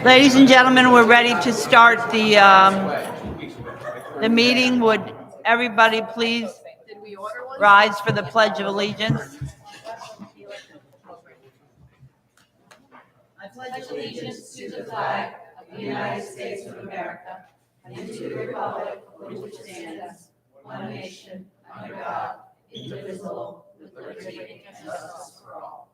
Ladies and gentlemen, we're ready to start the meeting. Would everybody please rise for the Pledge of Allegiance? I pledge allegiance to the flag of the United States of America and to the republic for which it stands, one nation, under God, indivisible, with liberty and justice for all.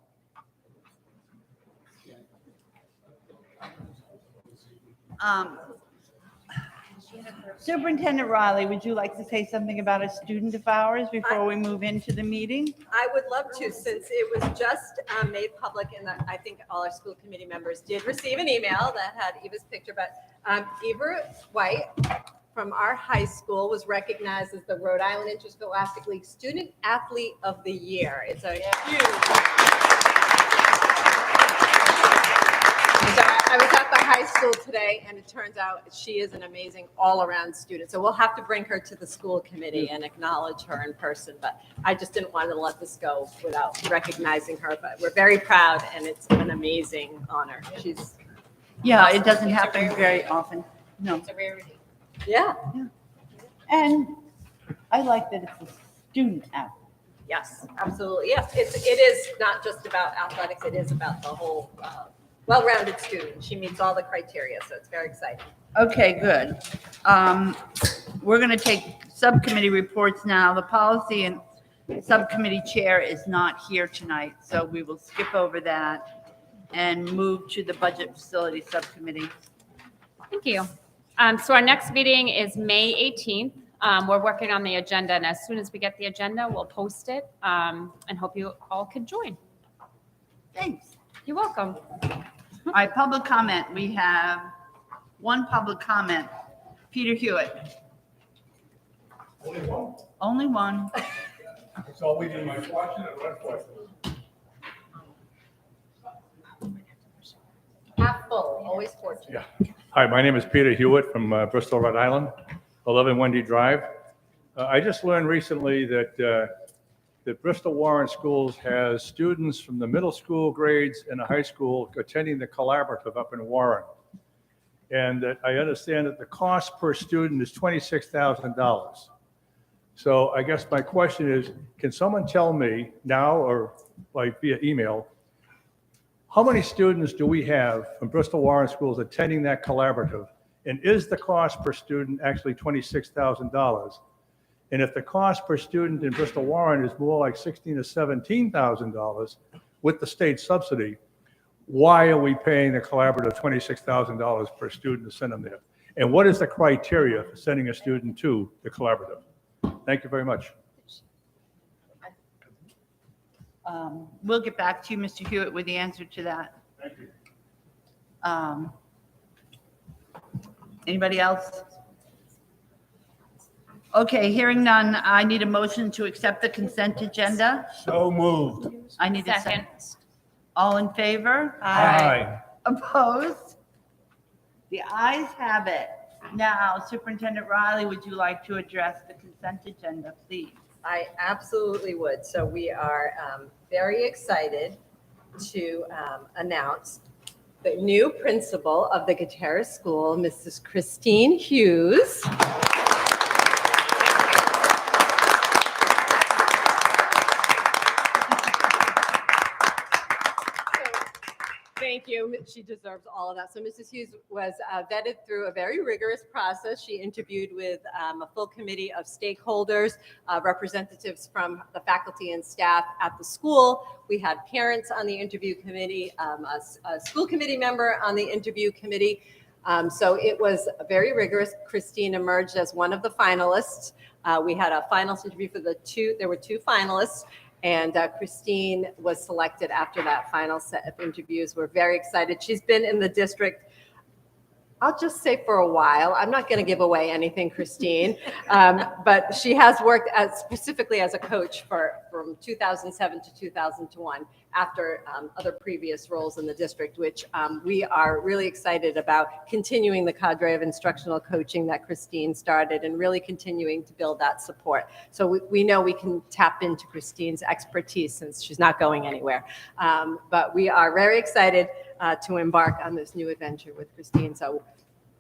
Superintendent Riley, would you like to say something about a student of ours before we move into the meeting? I would love to, since it was just made public, and I think all our school committee members did receive an email that had Eva's picture, but Eva White from our high school was recognized as the Rhode Island Interscholastic League Student Athlete of the Year. It's a huge... So I was at the high school today, and it turns out she is an amazing all-around student. So we'll have to bring her to the school committee and acknowledge her in person. But I just didn't want to let this go without recognizing her. But we're very proud, and it's an amazing honor. She's Yeah, it doesn't happen very often. No. It's a rarity. Yeah. And I like that it's a student athlete. Yes, absolutely. Yes, it is not just about athletics. It is about the whole well-rounded student. She meets all the criteria, so it's very exciting. Okay, good. We're going to take subcommittee reports now. The policy and subcommittee chair is not here tonight, so we will skip over that and move to the budget facility subcommittee. Thank you. So our next meeting is May 18th. We're working on the agenda, and as soon as we get the agenda, we'll post it and hope you all can join. Thanks. You're welcome. All right, public comment. We have one public comment. Peter Hewitt. Only one? Only one. That's all we need. Am I fortunate or unfortunate? Half full, always fortunate. Yeah. Hi, my name is Peter Hewitt from Bristol, Rhode Island, 11 Wendy Drive. I just learned recently that Bristol Warren Schools has students from the middle school grades and the high school attending the collaborative up in Warren. And that I understand that the cost per student is $26,000. So I guess my question is, can someone tell me now or like via email, how many students do we have from Bristol Warren Schools attending that collaborative? And is the cost per student actually $26,000? And if the cost per student in Bristol Warren is more like $16,000 to $17,000 with the state subsidy, why are we paying the collaborative $26,000 per student to send them there? And what is the criteria for sending a student to the collaborative? Thank you very much. We'll get back to you, Mr. Hewitt, with the answer to that. Thank you. Anybody else? Okay, hearing none, I need a motion to accept the consent agenda. So moved. I need a Second. second. All in favor? Aye. Opposed? The ayes have it. Now, Superintendent Riley, would you like to address the consent agenda, please? I absolutely would. So we are very excited to announce the new principal of the Guitarists School, Mrs. Christine Hughes. Thank you. She deserves all of that. So Mrs. Hughes was vetted through a very rigorous process. She interviewed with a full committee of stakeholders, representatives from the faculty and staff at the school. We had parents on the interview committee, a school committee member on the interview committee. So it was very rigorous. Christine emerged as one of the finalists. We had a finals interview for there were two finalists. And Christine was selected after that final set of interviews. We're very excited. She's been in the district, I'll just say for a while. I'm not going to give away anything, Christine, but she has worked specifically as a coach from 2007 to 2001. after other previous roles in the district, which we are really excited about continuing the cadre of instructional coaching that Christine started and really continuing to build that support. So we know we can tap into Christine's expertise since she's not going anywhere. But we are very excited to embark on this new adventure with Christine. So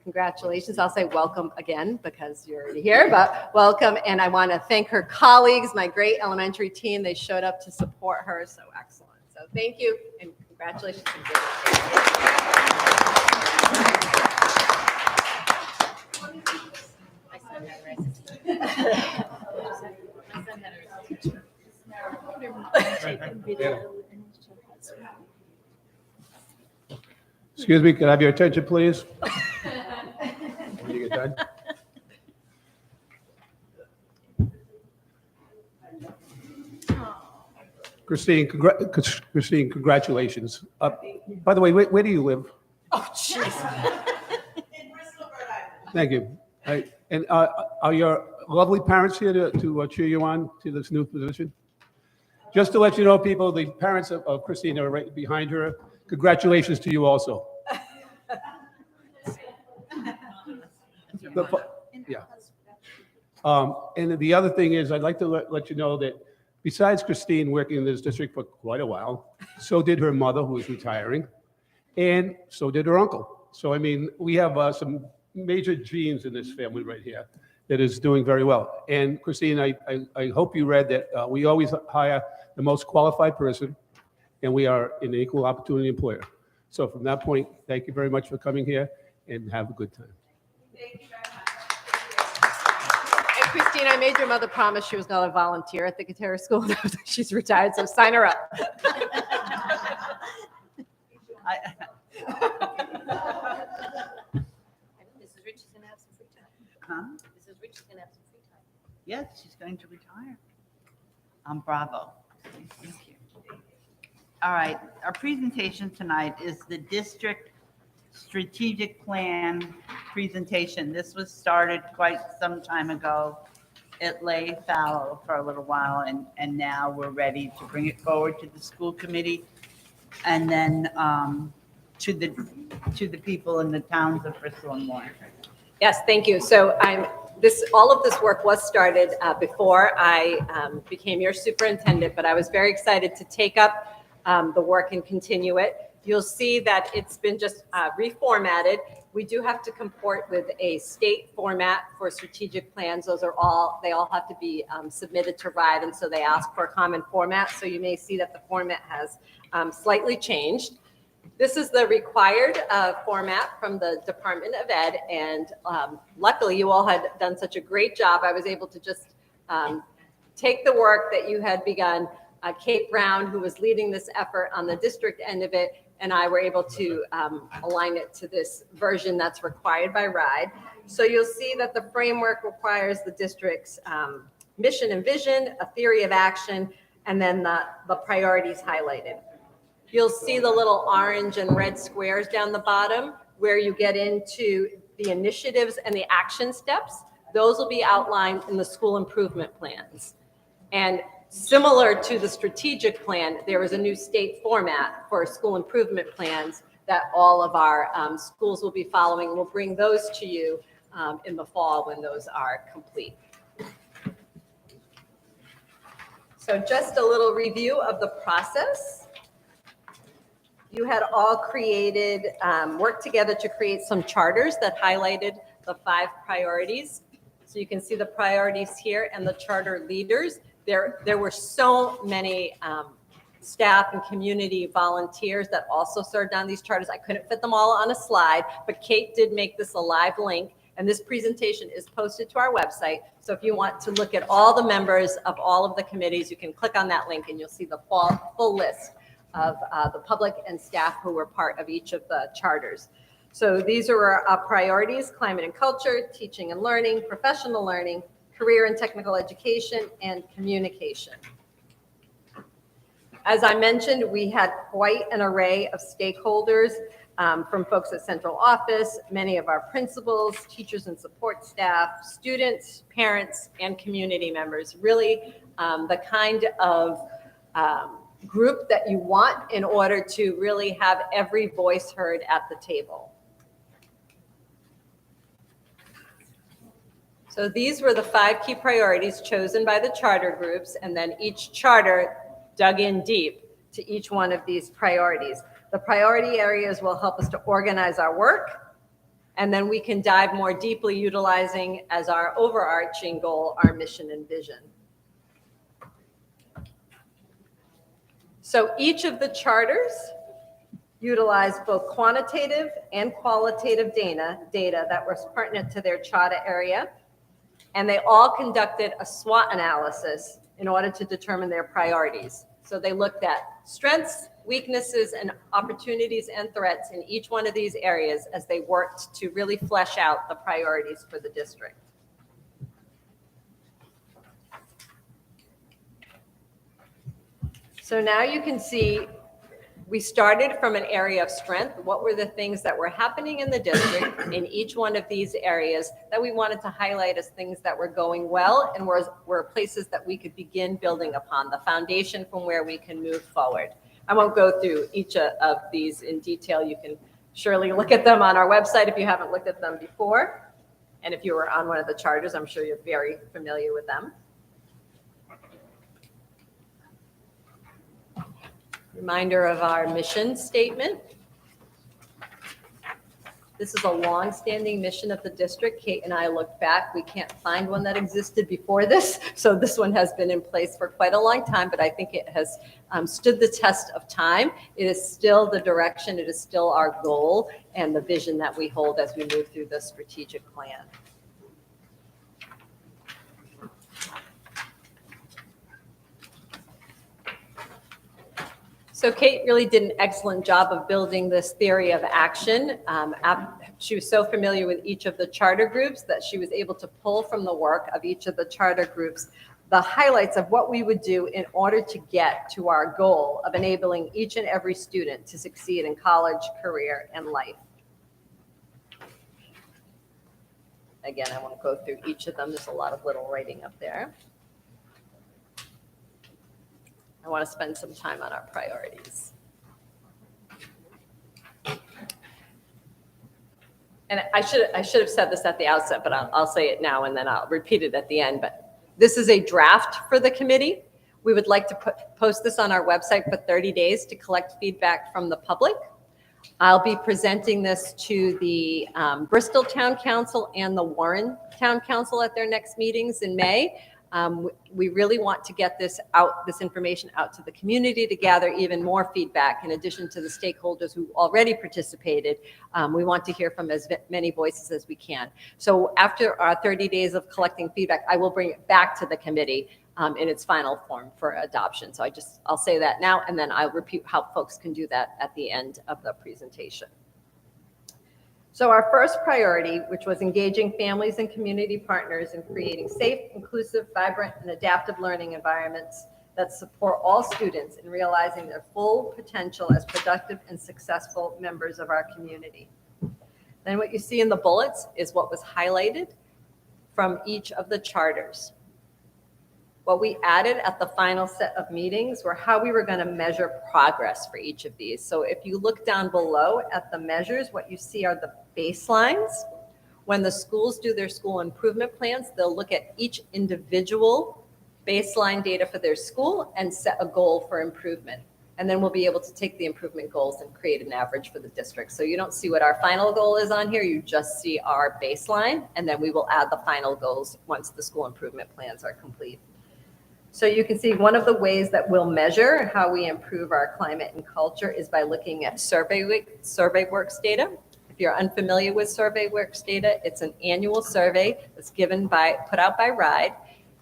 congratulations. I'll say welcome again because you're already here, but welcome. And I want to thank her colleagues, my great elementary team. They showed up to support her. So excellent. So thank you and congratulations. Excuse me, can I have your attention, please? When you get done. Christine, Christine, congratulations. By the way, where do you live? Oh, jeez. In Bristol, Rhode Island. Thank you. And are your lovely parents here to cheer you on to this new position? Just to let you know, people, the parents of Christine are right behind her. Congratulations to you also. Yeah. And the other thing is, I'd like to let you know that besides Christine working in this district for quite a while, so did her mother, who is retiring, and so did her uncle. So, I mean, we have some major genes in this family right here that is doing very well. And Christine, I hope you read that we always hire the most qualified person, and we are an equal opportunity employer. So from that point, thank you very much for coming here, and have a good time. Thank you very much. And Christine, I made your mother promise she was going to volunteer at the Guitarists school. She's retired, so sign her up. Mrs. Rich is going to have some free time. Huh? Mrs. Rich is going to have some free time. Yes, she's going to retire. Bravo. Thank you. All right, our presentation tonight is the district strategic plan presentation. This was started quite some time ago. It lay fallow for a little while, and now we're ready to bring it forward to the school committee and then to the people in the towns of Bristol and Warren. Yes, thank you. So all of this work was started before I became your superintendent, but I was very excited to take up the work and continue it. You'll see that it's been just reformatted. We do have to comport with a state format for strategic plans. They all have to be submitted to RIDE, and so they ask for a common format. So you may see that the format has slightly changed. This is the required format from the Department of Ed, and luckily you all had done such a great job. I was able to just take the work that you had begun. Kate Brown, who was leading this effort on the district end of it, and I were able to align it to this version that's required by RIDE. So you'll see that the framework requires the district's mission and vision, a theory of action, and then the priorities highlighted. You'll see the little orange and red squares down the bottom where you get into the initiatives and the action steps. Those will be outlined in the school improvement plans. And similar to the strategic plan, there is a new state format for school improvement plans that all of our schools will be following. We'll bring those to you in the fall when those are complete. So just a little review of the process. You had all created, worked together to create some charters that highlighted the 5 priorities. So you can see the priorities here and the charter leaders. There were so many staff and community volunteers that also served on these charters. I couldn't fit them all on a slide, but Kate did make this a live link, and this presentation is posted to our website. So if you want to look at all the members of all of the committees, you can click on that link and you'll see the full list of the public and staff who were part of each of the charters. So these are our priorities: climate and culture, teaching and learning, professional learning, career and technical education, and communication. As I mentioned, we had quite an array of stakeholders from folks at central office, many of our principals, teachers and support staff, students, parents, and community members. Really the kind of group that you want in order to really have every voice heard at the table. So these were the 5 key priorities chosen by the charter groups, and then each charter dug in deep to each one of these priorities. The priority areas will help us to organize our work, and then we can dive more deeply utilizing as our overarching goal, our mission and vision. So each of the charters utilize both quantitative and qualitative data that was pertinent to their charter area, and they all conducted a SWOT analysis in order to determine their priorities. So they looked at strengths, weaknesses, and opportunities and threats in each one of these areas as they worked to really flesh out the priorities for the district. So now you can see we started from an area of strength. What were the things that were happening in the district in each one of these areas that we wanted to highlight as things that were going well and were places that we could begin building upon, the foundation from where we can move forward. I won't go through each of these in detail. You can surely look at them on our website if you haven't looked at them before. And if you were on one of the charters, I'm sure you're very familiar with them. Reminder of our mission statement. This is a long-standing mission of the district. Kate and I looked back. We can't find one that existed before this. So this one has been in place for quite a long time, but I think it has stood the test of time. It is still the direction. It is still our goal and the vision that we hold as we move through the strategic plan. So Kate really did an excellent job of building this theory of action. She was so familiar with each of the charter groups that she was able to pull from the work of each of the charter groups the highlights of what we would do in order to get to our goal of enabling each and every student to succeed in college, career, and life. Again, I won't go through each of them. There's a lot of little writing up there. I want to spend some time on our priorities. And I should have said this at the outset, but I'll say it now and then I'll repeat it at the end. But this is a draft for the committee. We would like to post this on our website for 30 days to collect feedback from the public. I'll be presenting this to the Bristol Town Council and the Warren Town Council at their next meetings in May. We really want to get this information out to the community to gather even more feedback in addition to the stakeholders who already participated. We want to hear from as many voices as we can. So after our 30 days of collecting feedback, I will bring it back to the committee in its final form for adoption. So I'll say that now, and then I'll repeat how folks can do that at the end of the presentation. So our first priority, which was engaging families and community partners in creating safe, inclusive, vibrant, and adaptive learning environments that support all students in realizing their full potential as productive and successful members of our community. Then what you see in the bullets is what was highlighted from each of the charters. What we added at the final set of meetings were how we were going to measure progress for each of these. So if you look down below at the measures, what you see are the baselines. When the schools do their school improvement plans, they'll look at each individual baseline data for their school and set a goal for improvement. And then we'll be able to take the improvement goals and create an average for the district. So you don't see what our final goal is on here, you just see our baseline, and then we will add the final goals once the school improvement plans are complete. So you can see one of the ways that we'll measure how we improve our climate and culture is by looking at SurveyWorks data. If you're unfamiliar with SurveyWorks data, it's an annual survey that's put out by RIDE.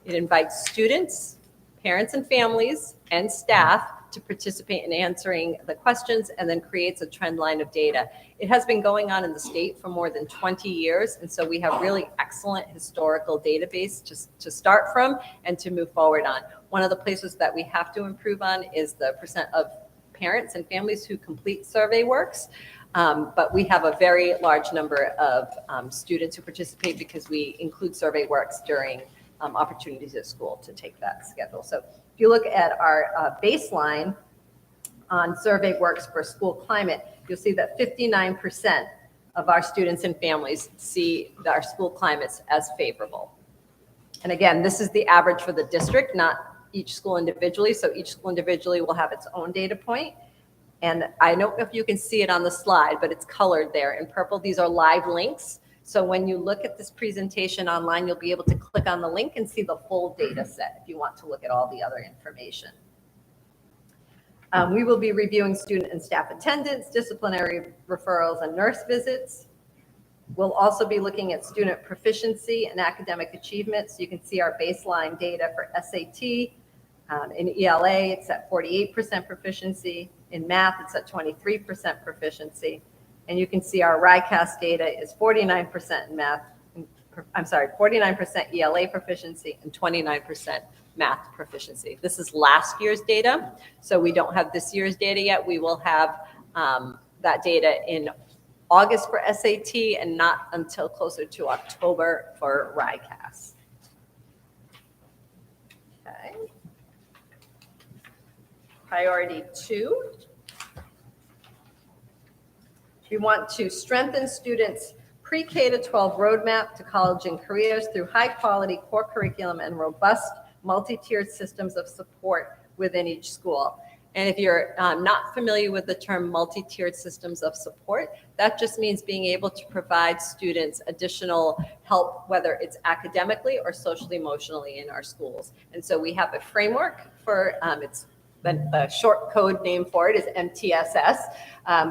It invites students, parents and families, and staff to participate in answering the questions and then creates a trend line of data. It has been going on in the state for more than 20 years. And so we have really excellent historical database to start from and to move forward on. One of the places that we have to improve on is the percent of parents and families who complete SurveyWorks. But we have a very large number of students who participate because we include SurveyWorks during opportunities at school to take that schedule. So if you look at our baseline on Survey Works for School Climate, you'll see that 59% of our students and families see our school climates as favorable. And again, this is the average for the district, not each school individually. So each school individually will have its own data point. And I don't know if you can see it on the slide, but it's colored there in purple. These are live links. So when you look at this presentation online, you'll be able to click on the link and see the full data set if you want to look at all the other information. We will be reviewing student and staff attendance, disciplinary referrals, and nurse visits. We'll also be looking at student proficiency and academic achievement. So you can see our baseline data for SAT. In ELA, it's at 48% proficiency. In math, it's at 23% proficiency. And you can see our RICAS data is 49% in math. 49% ELA proficiency and 29% math proficiency. This is last year's data. So we don't have this year's data yet. We will have that data in August for SAT and not until closer to October for RICAS. Okay. Priority 2. We want to strengthen students' pre-K to 12 roadmap to college and careers through high-quality core curriculum and robust multi-tiered systems of support within each school. And if you're not familiar with the term multi-tiered systems of support, that just means being able to provide students additional help, whether it's academically or socially emotionally in our schools. And so we have a framework for it's the short code name for it is MTSS,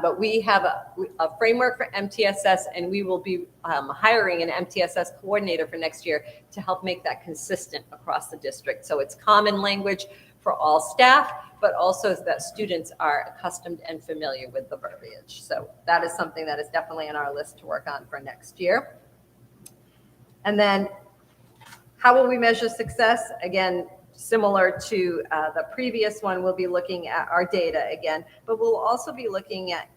but we have a framework for MTSS, and we will be hiring an MTSS coordinator for next year to help make that consistent across the district. So it's common language for all staff, but also that students are accustomed and familiar with the verbiage. So that is something that is definitely on our list to work on for next year. And then how will we measure success? Again, similar to the previous one, we'll be looking at our data again, but we'll also be looking at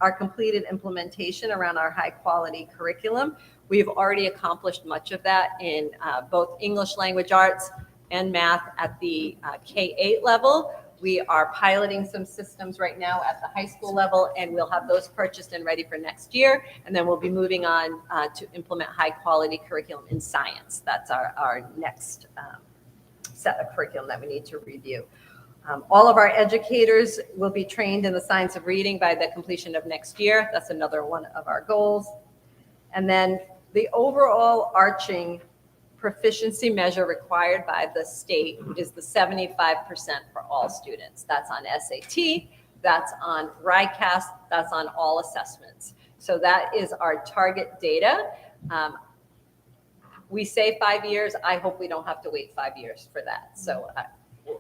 our completed implementation around our high quality curriculum. We've already accomplished much of that in both English language arts and math at the K-8 level. We are piloting some systems right now at the high school level, and we'll have those purchased and ready for next year. And then we'll be moving on to implement high quality curriculum in science. That's our next set of curriculum that we need to review. All of our educators will be trained in the science of reading by the completion of next year. That's another one of our goals. And then the overall arching proficiency measure required by the state is the 75% for all students. That's on SAT, that's on RICAS, that's on all assessments. So that is our target data. We say 5 years. I hope we don't have to wait 5 years for that. So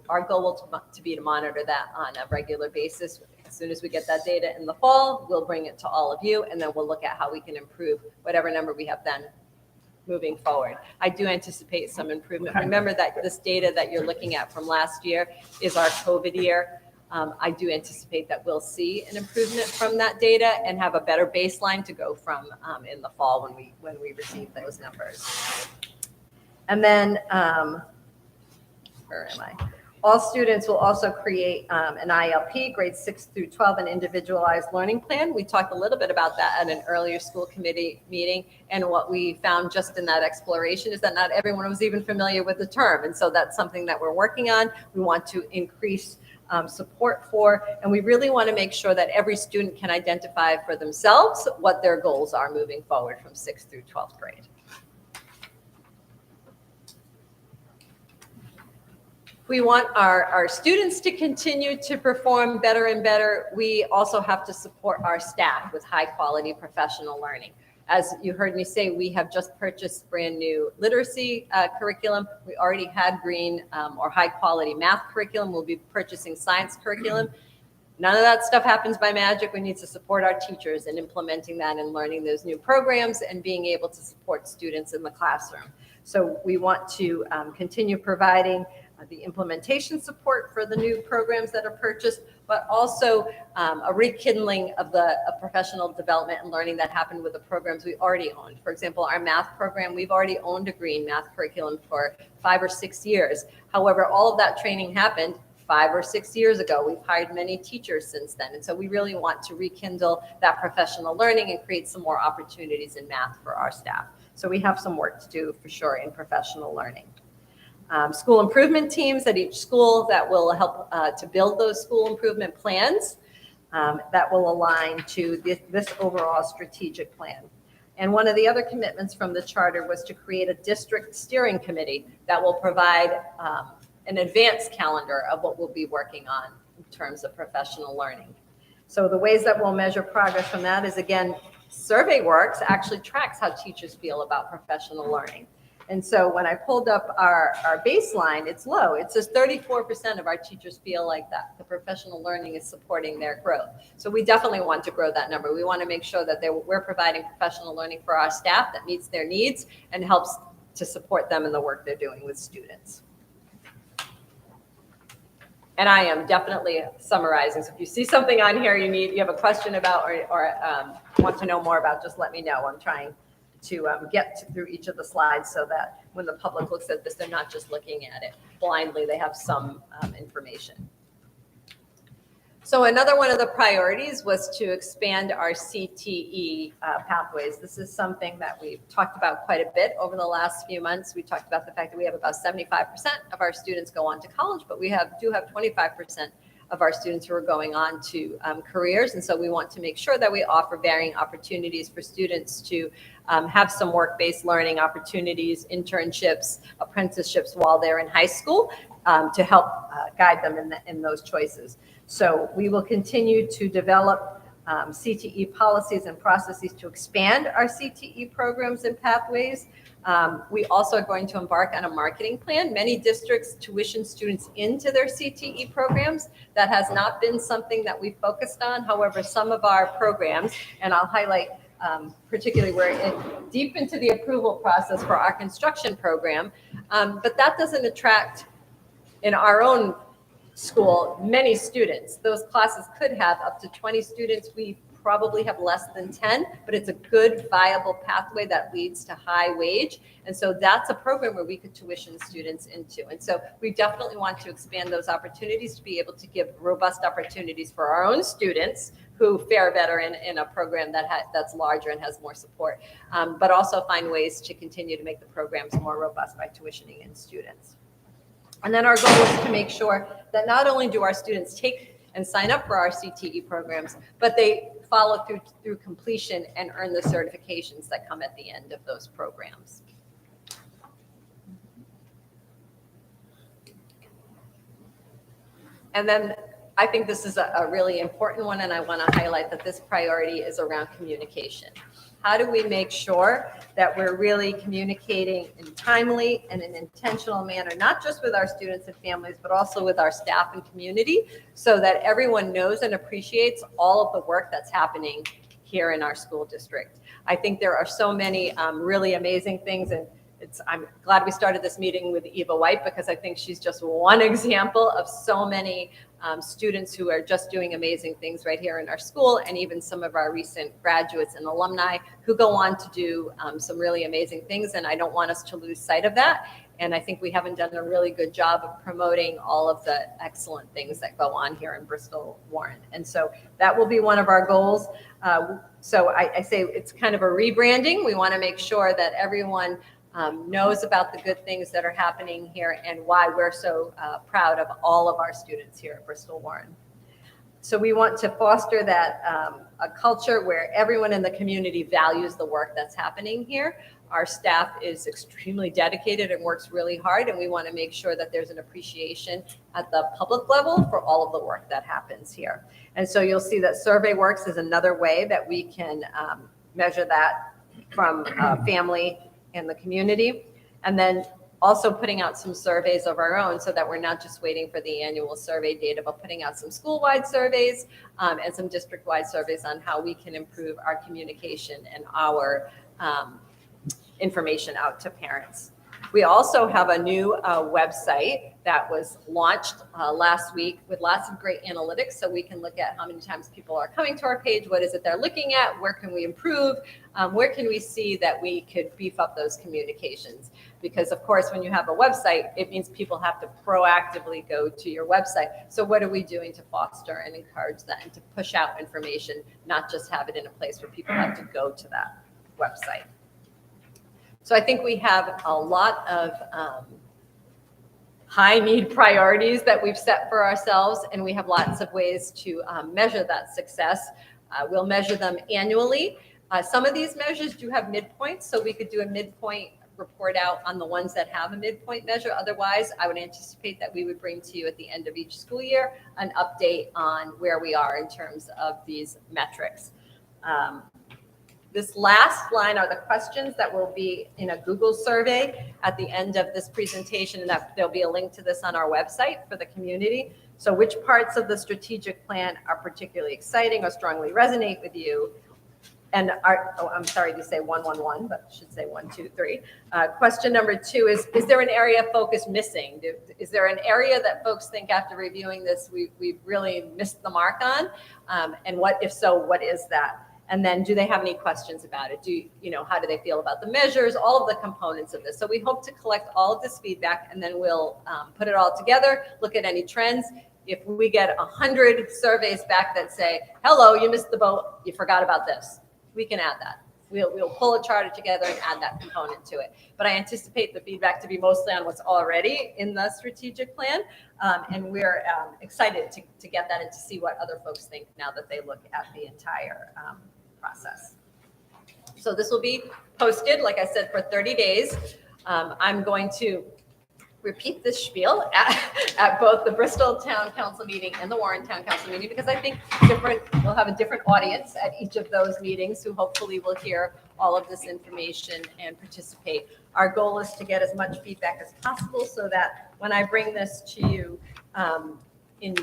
our goal will to be to monitor that on a regular basis. As soon as we get that data in the fall, we'll bring it to all of you, and then we'll look at how we can improve whatever number we have then moving forward. I do anticipate some improvement. Remember that this data that you're looking at from last year is our COVID year. I do anticipate that we'll see an improvement from that data and have a better baseline to go from in the fall when we receive those numbers. And then, where am I? All students will also create an ILP, grades 6 through 12, an individualized learning plan. We talked a little bit about that at an earlier school committee meeting. And what we found just in that exploration is that not everyone was even familiar with the term. And so that's something that we're working on. We want to increase support for, and we really want to make sure that every student can identify for themselves what their goals are moving forward from 6th through 12th grade. We want our students to continue to perform better and better. We also have to support our staff with high quality professional learning. As you heard me say, we have just purchased brand new literacy curriculum. We already had green or high quality math curriculum. We'll be purchasing science curriculum. None of that stuff happens by magic. We need to support our teachers in implementing that and learning those new programs and being able to support students in the classroom. So we want to continue providing the implementation support for the new programs that are purchased, but also a rekindling of the professional development and learning that happened with the programs we already owned. For example, our math program, we've already owned a green math curriculum for 5 or 6 years. However, all of that training happened 5 or 6 years ago. We've hired many teachers since then. And so we really want to rekindle that professional learning and create some more opportunities in math for our staff. So we have some work to do for sure in professional learning. School improvement teams at each school that will help to build those school improvement plans that will align to this overall strategic plan. And one of the other commitments from the charter was to create a district steering committee that will provide an advanced calendar of what we'll be working on in terms of professional learning. So the ways that we'll measure progress from that is, again, SurveyWorks actually tracks how teachers feel about professional learning. And so when I pulled up our baseline, it's low. It says 34% of our teachers feel like that the professional learning is supporting their growth. So we definitely want to grow that number. We want to make sure that we're providing professional learning for our staff that meets their needs and helps to support them in the work they're doing with students. And I am definitely summarizing. So if you see something on here you have a question about or want to know more about, just let me know. I'm trying to get through each of the slides so that when the public looks at this, they're not just looking at it blindly. They have some information. So another one of the priorities was to expand our CTE pathways. This is something that we've talked about quite a bit over the last few months. We talked about the fact that we have about 75% of our students go on to college, but we do have 25% of our students who are going on to careers. And so we want to make sure that we offer varying opportunities for students to have some work-based learning opportunities, internships, apprenticeships while they're in high school to help guide them in those choices. So we will continue to develop CTE policies and processes to expand our CTE programs and pathways. We also are going to embark on a marketing plan. Many districts tuition students into their CTE programs. That has not been something that we focused on. However, some of our programs, and I'll highlight particularly we're deep into the approval process for our construction program, but that doesn't attract in our own school many students. Those classes could have up to 20 students. We probably have less than 10, but it's a good viable pathway that leads to high wage. And so that's a program where we could tuition students into. And so we definitely want to expand those opportunities to be able to give robust opportunities for our own students who fare better in a program that's larger and has more support, but also find ways to continue to make the programs more robust by tuitioning in students. And then our goal is to make sure that not only do our students take and sign up for our CTE programs, but they follow through completion and earn the certifications that come at the end of those programs. And then I think this is a really important one, and I want to highlight that this priority is around communication. How do we make sure that we're really communicating in timely and an intentional manner, not just with our students and families, but also with our staff and community, so that everyone knows and appreciates all of the work that's happening here in our school district? I think there are so many really amazing things, and I'm glad we started this meeting with Eva White, because I think she's just one example of so many students who are just doing amazing things right here in our school, and even some of our recent graduates and alumni who go on to do some really amazing things. And I don't want us to lose sight of that. And I think we haven't done a really good job of promoting all of the excellent things that go on here in Bristol Warren. And so that will be one of our goals. So I say it's kind of a rebranding. We want to make sure that everyone knows about the good things that are happening here and why we're so proud of all of our students here at Bristol Warren. So we want to foster that a culture where everyone in the community values the work that's happening here. Our staff is extremely dedicated and works really hard, and we want to make sure that there's an appreciation at the public level for all of the work that happens here. And so you'll see that SurveyWorks is another way that we can measure that from family in the community, and then also putting out some surveys of our own so that we're not just waiting for the annual survey data, but putting out some school-wide surveys and some district-wide surveys on how we can improve our communication and our information out to parents. We also have a new website that was launched last week with lots of great analytics, so we can look at how many times people are coming to our page, what is it they're looking at, where can we improve, where can we see that we could beef up those communications. Because of course, when you have a website, it means people have to proactively go to your website. So what are we doing to foster and encourage that and to push out information, not just have it in a place where people have to go to that website. So I think we have a lot of high need priorities that we've set for ourselves, and we have lots of ways to measure that success. We'll measure them annually. Some of these measures do have midpoints, so we could do a midpoint report out on the ones that have a midpoint measure. Otherwise, I would anticipate that we would bring to you at the end of each school year an update on where we are in terms of these metrics. This last line are the questions that will be in a Google survey at the end of this presentation, and that there'll be a link to this on our website for the community. So which parts of the strategic plan are particularly exciting or strongly resonate with you? And I'm sorry to say 111, but I should say 1, 2, 3. Question number 2 is there an area of focus missing? Is there an area that folks think after reviewing this we've really missed the mark on? And if so, what is that? And then do they have any questions about it? How do they feel about the measures, all of the components of this? So we hope to collect all of this feedback, and then we'll put it all together, look at any trends. If we get 100 surveys back that say, hello, you missed the boat, you forgot about this, we can add that. We'll pull a charter together and add that component to it. But I anticipate the feedback to be mostly on what's already in the strategic plan. And we're excited to get that and to see what other folks think now that they look at the entire process. So this will be posted, like I said, for 30 days. I'm going to repeat this spiel at both the Bristol Town Council meeting and the Warren Town Council meeting, because I think we'll have a different audience at each of those meetings who hopefully will hear all of this information and participate. Our goal is to get as much feedback as possible so that when I bring this to you in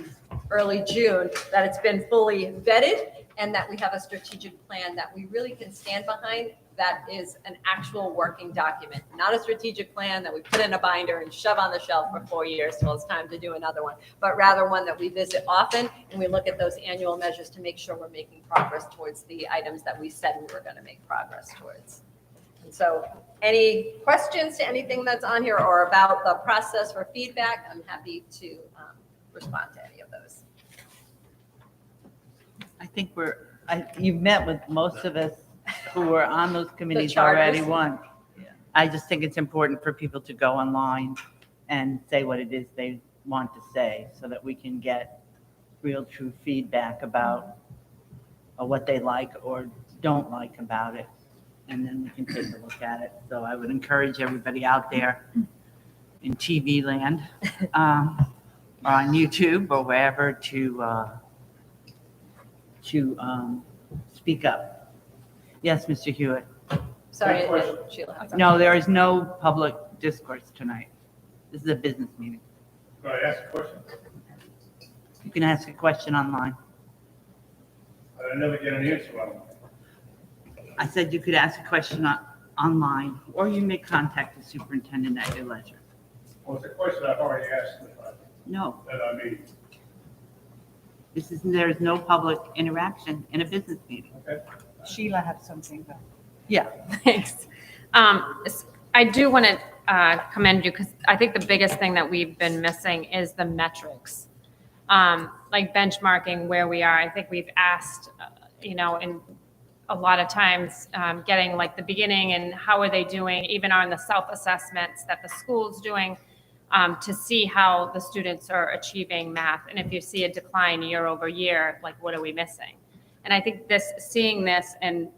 early June, that it's been fully vetted and that we have a strategic plan that we really can stand behind, that is an actual working document, not a strategic plan that we put in a binder and shove on the shelf for 4 years till it's time to do another one, but rather one that we visit often and we look at those annual measures to make sure we're making progress towards the items that we said we were going to make progress towards. And so any questions to anything that's on here or about the process for feedback, I'm happy to respond to any of those. I think you've met with most of us who were on those committees charters. already once. I just think it's important for people to go online and say what it is they want to say so that we can get real true feedback about what they like or don't like about it. And then we can take a look at it. So I would encourage everybody out there in TV land or on YouTube or wherever to speak up. Yes, Mr. Hewitt. Sorry, Sheila. No, there is no public discourse tonight. This is a business meeting. Can I ask a question? You can ask a question online. I never get an answer on it. I said you could ask a question online, or you may contact the superintendent at your leisure. Well, it's a question I've already asked No, at our meeting. there is no public interaction in a business meeting. Okay. Sheila has something. Yeah. Thanks. I do want to commend you because I think the biggest thing that we've been missing is the metrics, like benchmarking where we are. I think we've asked, in a lot of times getting like the beginning and how are they doing, even on the self-assessments that the school's doing, to see how the students are achieving math. And if you see a decline year over year, like what are we missing? And I think seeing this and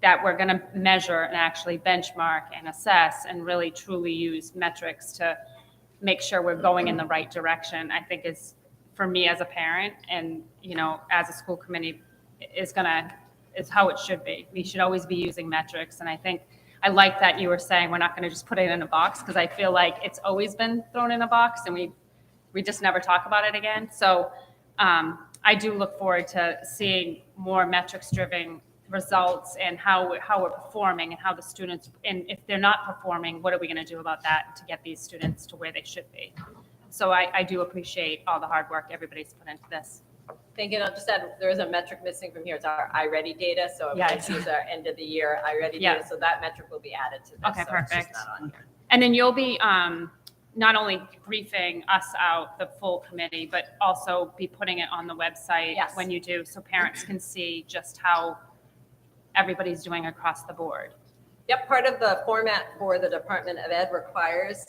that we're going to measure and actually benchmark and assess and really truly use metrics to make sure we're going in the right direction, I think is, for me as a parent and, as a school committee, is how it should be. We should always be using metrics. And I like that you were saying we're not going to just put it in a box, because I feel like it's always been thrown in a box and we just never talk about it again. So I do look forward to seeing more metrics driven results and how we're performing and how the students, and if they're not performing, what are we going to do about that to get these students to where they should be? So I do appreciate all the hard work everybody's put into this. Thank you. And I'll just add, there is a metric missing from here. It's our iReady data. So Yeah, this is our end of the year iReady Yeah. data. So that metric will be added to this. Okay, so it's just perfect. not on here. And then you'll be not only briefing us out, the full committee, but also be putting it on the website Yes. when you do, so parents can see just how everybody's doing across the board. Yep, part of the format for the Department of Ed requires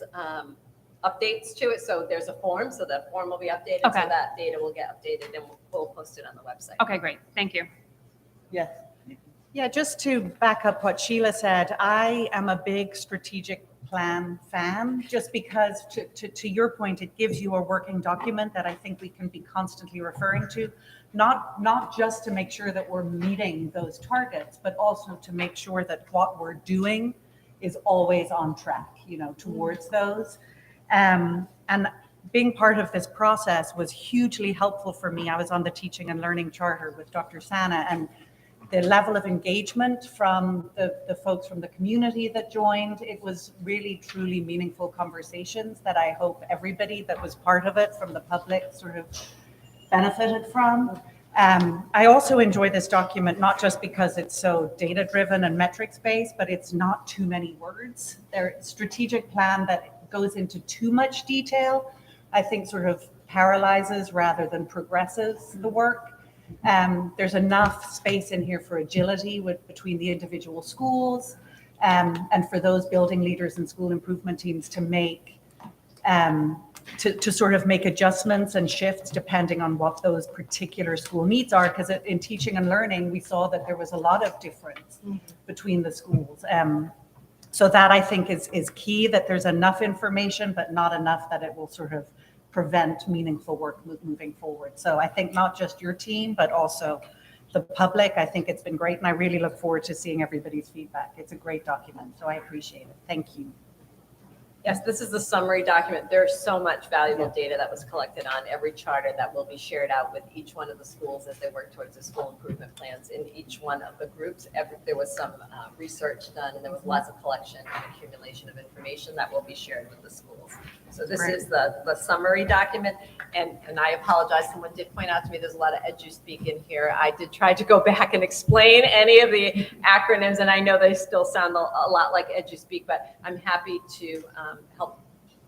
updates to it. So there's a form, so the form will be updated. Okay. So that data will get updated and we'll post it on the website. Okay, great. Thank you. Yes. Yeah, just to back up what Sheila said, I am a big strategic plan fan, just because to your point, it gives you a working document that I think we can be constantly referring to, not just to make sure that we're meeting those targets, but also to make sure that what we're doing is always on track, towards those. And being part of this process was hugely helpful for me. I was on the Teaching and Learning Charter with Dr. Sana, and the level of engagement from the folks from the community that joined, it was really, truly meaningful conversations that I hope everybody that was part of it from the public sort of benefited from. I also enjoy this document, not just because it's so data-driven and metrics-based, but it's not too many words. Their strategic plan that goes into too much detail, I think sort of paralyzes rather than progresses the work. There's enough space in here for agility between the individual schools, and for those building leaders and school improvement teams to make to sort of make adjustments and shifts depending on what those particular school needs are. Because in teaching and learning, we saw that there was a lot of difference between the schools. So that I think is key, that there's enough information, but not enough that it will sort of prevent meaningful work moving forward. So I think not just your team, but also the public, I think it's been great. And I really look forward to seeing everybody's feedback. It's a great document, so I appreciate it. Thank you. Yes, this is the summary document. There's so much valuable data that was collected on every charter that will be shared out with each one of the schools as they work towards the school improvement plans in each one of the groups. There was some research done, and there was lots of collection and accumulation of information that will be shared with the schools. So this is the summary document. And I apologize, someone did point out to me there's a lot of edu-speak in here. I did try to go back and explain any of the acronyms, and I know they still sound a lot like edu-speak, but I'm happy to help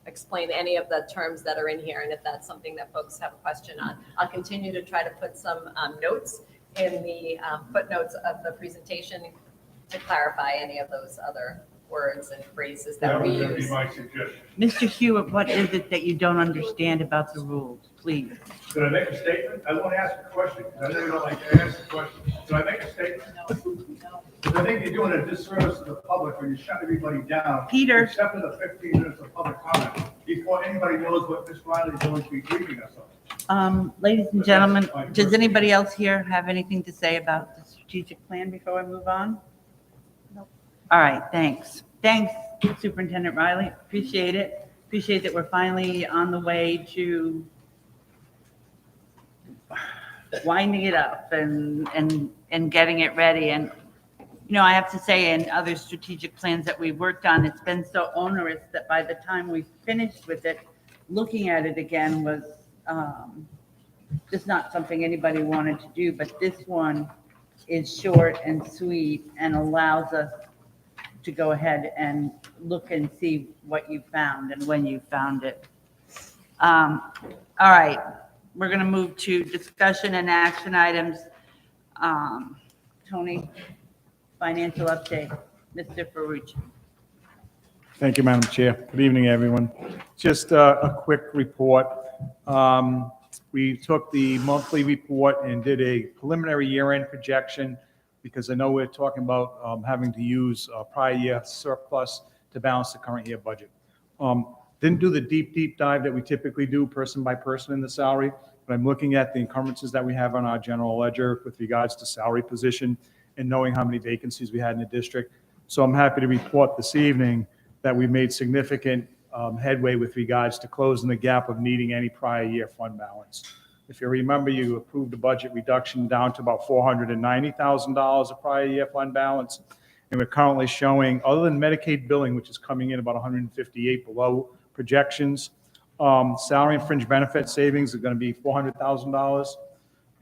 explain any of the terms that are in here. And if that's something that folks have a question on, I'll continue to try to put some notes in the footnotes of the presentation to clarify any of those other words and phrases that we was gonna be use. my suggestion. Mr. Hewitt, what is it that you don't understand about the rules, please? Should I make a statement? I want to ask a question, because I know you don't like to ask a question. Should I make a statement? Because I think you're doing a disservice to the public when you shut everybody down. Peter. Except for the 15 minutes of public comment, before anybody knows what Ms. Riley is going to be briefing us on. Ladies and gentlemen, does anybody else here have anything to say about the strategic plan before I move on? Nope. All right, thanks. Thanks, Superintendent Riley. Appreciate it. Appreciate that we're finally on the way to winding it up and getting it ready. And, I have to say, in other strategic plans that we've worked on, it's been so onerous that by the time we finished with it, looking at it again was just not something anybody wanted to do. But this one is short and sweet and allows us to go ahead and look and see what you found and when you found it. All right, we're going to move to discussion and action items. Tony, financial update, Mr. Ferrucci. Thank you, Madam Chair. Good evening, everyone. Just a quick report. We took the monthly report and did a preliminary year-end projection, because I know we're talking about having to use prior year surplus to balance the current year budget. Didn't do the deep dive that we typically do person by person in the salary, but I'm looking at the encumbrances that we have on our general ledger with regards to salary position and knowing how many vacancies we had in the district. So I'm happy to report this evening that we made significant headway with regards to closing the gap of needing any prior year fund balance. If you remember, you approved a budget reduction down to about $490,000 of prior year fund balance. And we're currently showing, other than Medicaid billing, which is coming in about 158 below projections, salary and fringe benefit savings are going to be $400,000.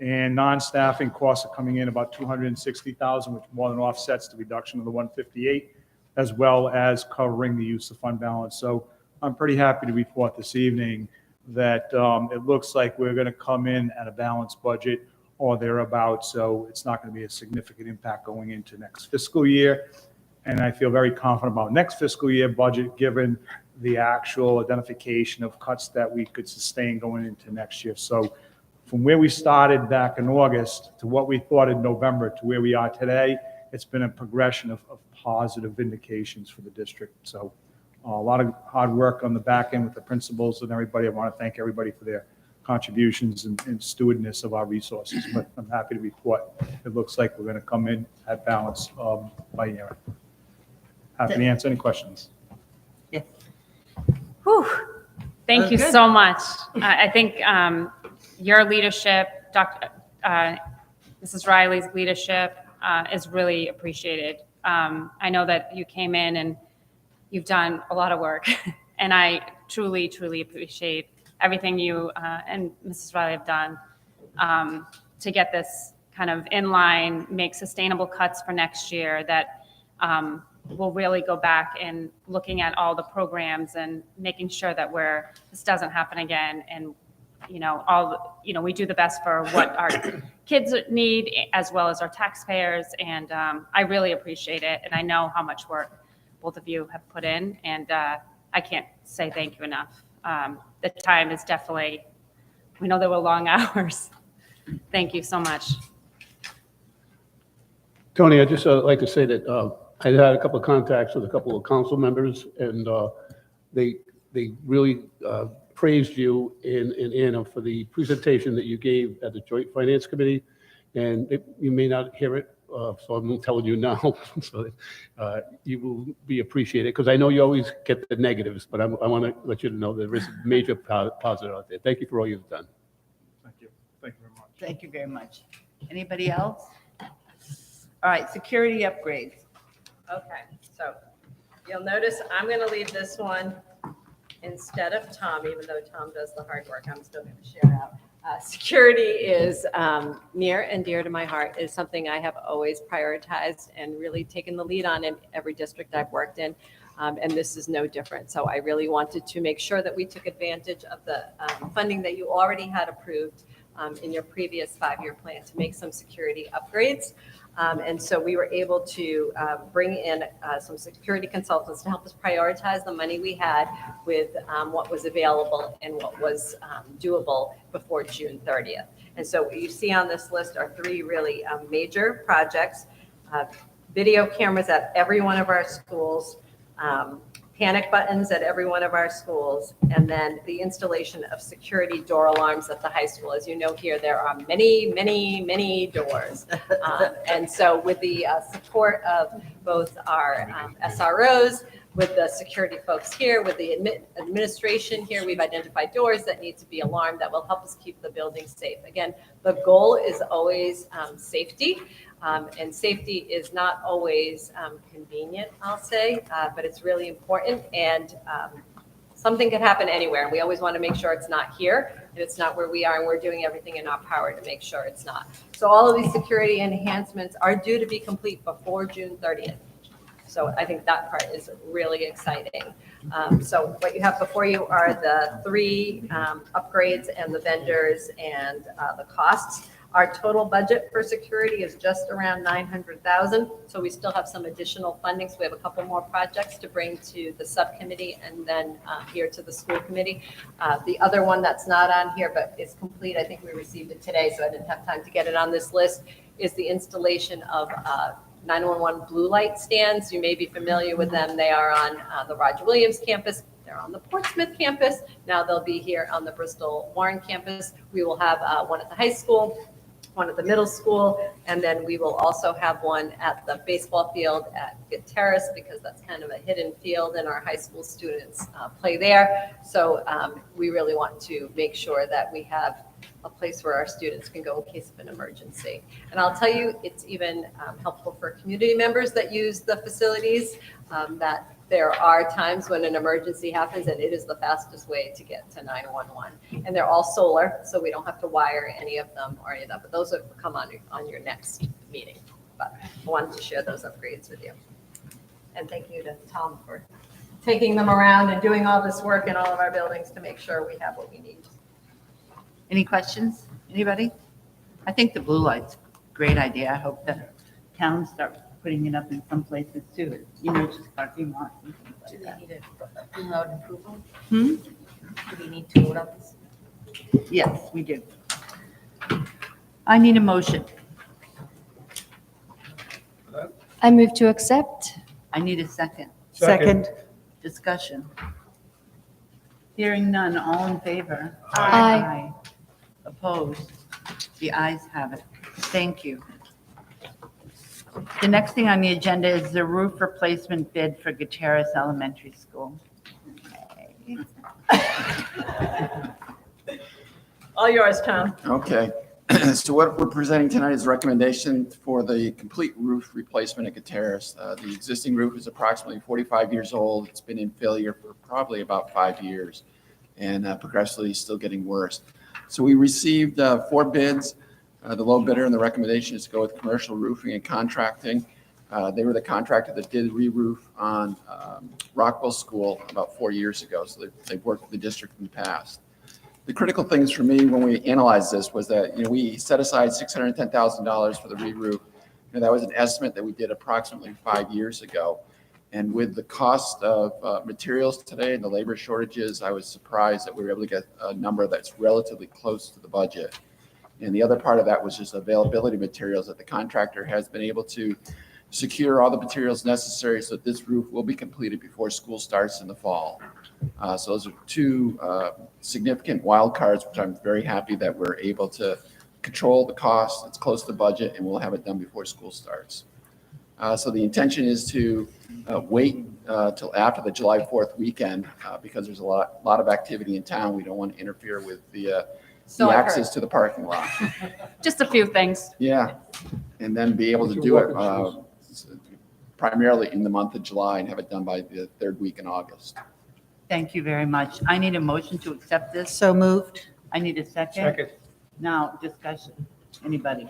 And non-staffing costs are coming in about $260,000, which more than offsets the reduction of the 158, as well as covering the use of fund balance. So I'm pretty happy to report this evening that it looks like we're going to come in at a balanced budget or thereabouts. So it's not going to be a significant impact going into next fiscal year. And I feel very confident about next fiscal year budget, given the actual identification of cuts that we could sustain going into next year. So from where we started back in August to what we thought in November to where we are today, it's been a progression of positive indications for the district. So a lot of hard work on the back end with the principals and everybody. I want to thank everybody for their contributions and stewardness of our resources. But I'm happy to report it looks like we're going to come in at balance by year. Happy to answer any questions. Yes. Whew. Thank Oh, you good. so much. I think your leadership, Mrs. Riley's leadership is really appreciated. I know that you came in and you've done a lot of work, and I truly, truly appreciate everything you and Mrs. Riley have done to get this kind of in line, make sustainable cuts for next year that we'll really go back and looking at all the programs and making sure that this doesn't happen again. And, we do the best for what our kids need as well as our taxpayers. And I really appreciate it. And I know how much work both of you have put in. And I can't say thank you enough. The time is definitely, we know there were long hours. Thank you so much. Tony, I'd just like to say that I had a couple of contacts with a couple of council members, and they really praised you and Anna for the presentation that you gave at the Joint Finance Committee. And you may not hear it, so I'm telling you now, so you will be appreciated, because I know you always get the negatives, but I want to let you know there is a major positive out there. Thank you for all you've done. Thank you. Thank you very much. Thank you very much. Anybody else? All right, security upgrades. Okay, so you'll notice I'm going to leave this one instead of Tom, even though Tom does the hard work. I'm still going to share out. Security is near and dear to my heart. It's something I have always prioritized and really taken the lead on in every district I've worked in. And this is no different. So I really wanted to make sure that we took advantage of the funding that you already had approved in your previous 5-year plan to make some security upgrades. And so we were able to bring in some security consultants to help us prioritize the money we had with what was available and what was doable before June 30th. And so what you see on this list are 3 really major projects: video cameras at every one of our schools, panic buttons at every one of our schools, and then the installation of security door alarms at the high school. As you know here, there are many, many, many doors. And so with the support of both our SROs, with the security folks here, with the administration here, we've identified doors that need to be alarmed that will help us keep the building safe. Again, the goal is always safety. And safety is not always convenient, I'll say, but it's really important. And something could happen anywhere. And we always want to make sure it's not here and it's not where we are. And we're doing everything in our power to make sure it's not. So all of these security enhancements are due to be complete before June 30th. So I think that part is really exciting. So what you have before you are the 3 upgrades and the vendors and the costs. Our total budget for security is just around $900,000. So we still have some additional funding. So we have a couple more projects to bring to the subcommittee and then here to the school committee. The other one that's not on here, but is complete, I think we received it today, so I didn't have time to get it on this list, is the installation of 911 blue light stands. You may be familiar with them. They are on the Roger Williams campus. They're on the Portsmouth campus. Now they'll be here on the Bristol Warren campus. We will have one at the high school, one at the middle school, and then we will also have one at the baseball field at Guitarists, because that's kind of a hidden field and our high school students play there. So we really want to make sure that we have a place where our students can go in case of an emergency. And I'll tell you, it's even helpful for community members that use the facilities, that there are times when an emergency happens and it is the fastest way to get to 911. And they're all solar, so we don't have to wire any of them or any of that, but those will come on your next meeting. But I wanted to share those upgrades with you. And thank you to Tom for taking them around and doing all this work in all of our buildings to make sure we have what we need. Any questions? Anybody? I think the blue light's a great idea. I hope that towns start putting it up in some places too. You know, just parking lots and things Do like they that. need a loud approval? Hmm? Do we need to vote on this? Yes, we do. I need a motion. I move to accept. I need a second. Second. Discussion. Hearing none, all in favor? Aye. Opposed? The ayes have it. Thank you. The next thing on the agenda is the roof replacement bid for Guitarists Elementary School. All yours, Tom. Okay, so what we're presenting tonight is a recommendation for the complete roof replacement at Guitarists. The existing roof is approximately 45 years old. It's been in failure for probably about 5 years and progressively still getting worse. So we received 4 bids. The low bidder and the recommendation is to go with Commercial Roofing and Contracting. They were the contractor that did re-roof on Rockwell School about 4 years ago, so they've worked with the district in the past. The critical things for me when we analyzed this was that, we set aside $610,000 for the re-roof. That was an estimate that we did approximately 5 years ago. And with the cost of materials today and the labor shortages, I was surprised that we were able to get a number that's relatively close to the budget. And the other part of that was just availability of materials, that the contractor has been able to secure all the materials necessary so that this roof will be completed before school starts in the fall. So those are 2 significant wild cards, which I'm very happy that we're able to control the cost. It's close to budget, and we'll have it done before school starts. So the intention is to wait till after the July 4th weekend because there's a lot of activity in town. We don't want to interfere with the So I've heard. access to the parking lot. Just a few things. Yeah, and then be able to do it primarily in the month of July and have it done by the 3rd week in August. Thank you very much. I need a motion to accept this. So moved. I need a second. Second. Now, discussion. Anybody?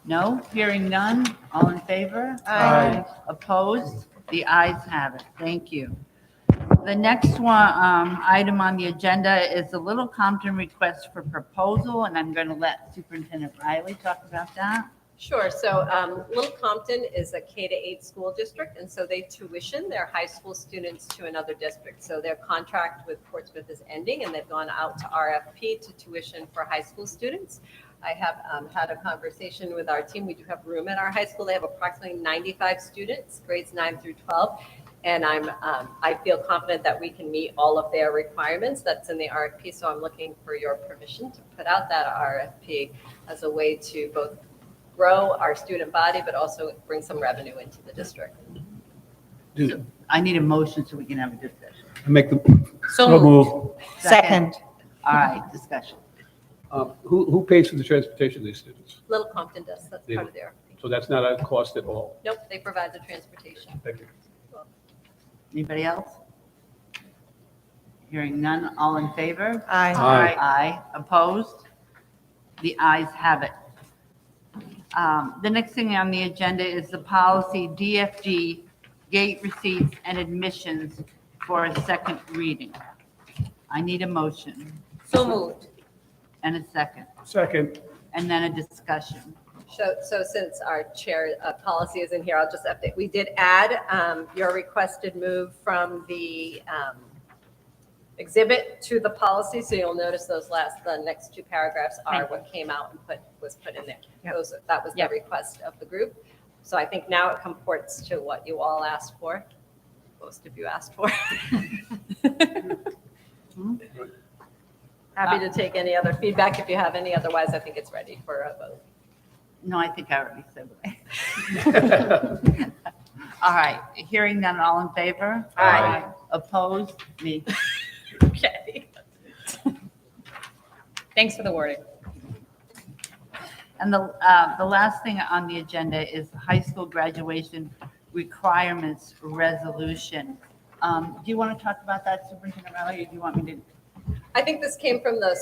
No? Hearing none? All in favor? Aye. Opposed? The ayes have it. Thank you. The next one, item on the agenda is the Little Compton request for proposal, and I'm going to let Superintendent Riley talk about that. Sure. So Little Compton is a K-8 school district, and so they tuition their high school students to another district. So their contract with Portsmouth is ending, and they've gone out to RFP to tuition for high school students. I have had a conversation with our team. We do have room at our high school. They have approximately 95 students, grades 9 through 12. And I feel confident that we can meet all of their requirements that's in the RFP. So I'm looking for your permission to put out that RFP as a way to both grow our student body, but also bring some revenue into the district. I need a motion so we can have a discussion. Make the, So so move. Second. All right, discussion. Who pays for the transportation of these students? Little Compton does, that's They- part of their RFP. So that's not a cost at all. Nope, they provide the transportation. Thank you. Anybody else? Hearing none, all in favor? Aye. Aye. Aye. Opposed? The ayes have it. The next thing on the agenda is the policy DFG, gate receipts and admissions for a second reading. I need a motion So moved. and a second, Second. and then a discussion. So since our chair policy is in here, I'll just update. We did add your requested move from the exhibit to the policy. So you'll notice the next 2 paragraphs are what came out and was put in there. That was the Yep. request of the group. So I think now it comports to what you all asked for. Most of you asked for. Happy to take any other feedback if you have any. Otherwise, I think it's ready for a vote. No, I think I already said that. All right, hearing none, all in favor? Aye. Opposed? Me. Okay. Thanks for the wording. And the last thing on the agenda is the high school graduation requirements resolution. Do you want to talk about that, Superintendent Riley, or do you want me to? I think this came from the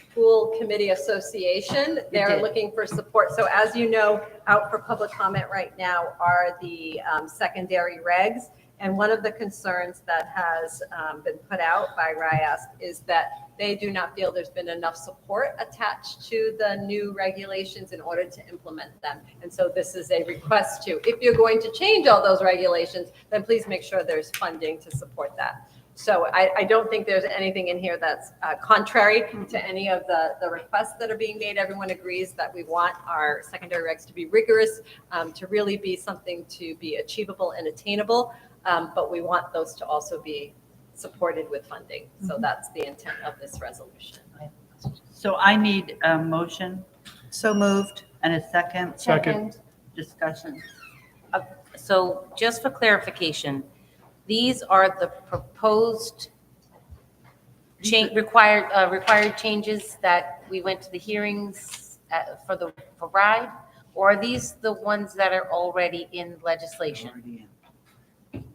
School Committee Association. They're did. looking for support. So as you know, out for public comment right now are the secondary regs. And one of the concerns that has been put out by RIASC is that they do not feel there's been enough support attached to the new regulations in order to implement them. And so this is a request to, if you're going to change all those regulations, then please make sure there's funding to support that. So I don't think there's anything in here that's contrary to any of the requests that are being made. Everyone agrees that we want our secondary regs to be rigorous, to really be something to be achievable and attainable. But we want those to also be supported with funding. So that's the intent of this resolution. So I need a motion So moved. and a second Second. discussion. So just for clarification, these are the proposed required changes that we went to the hearings for RIDE, or are these the ones that are already in legislation?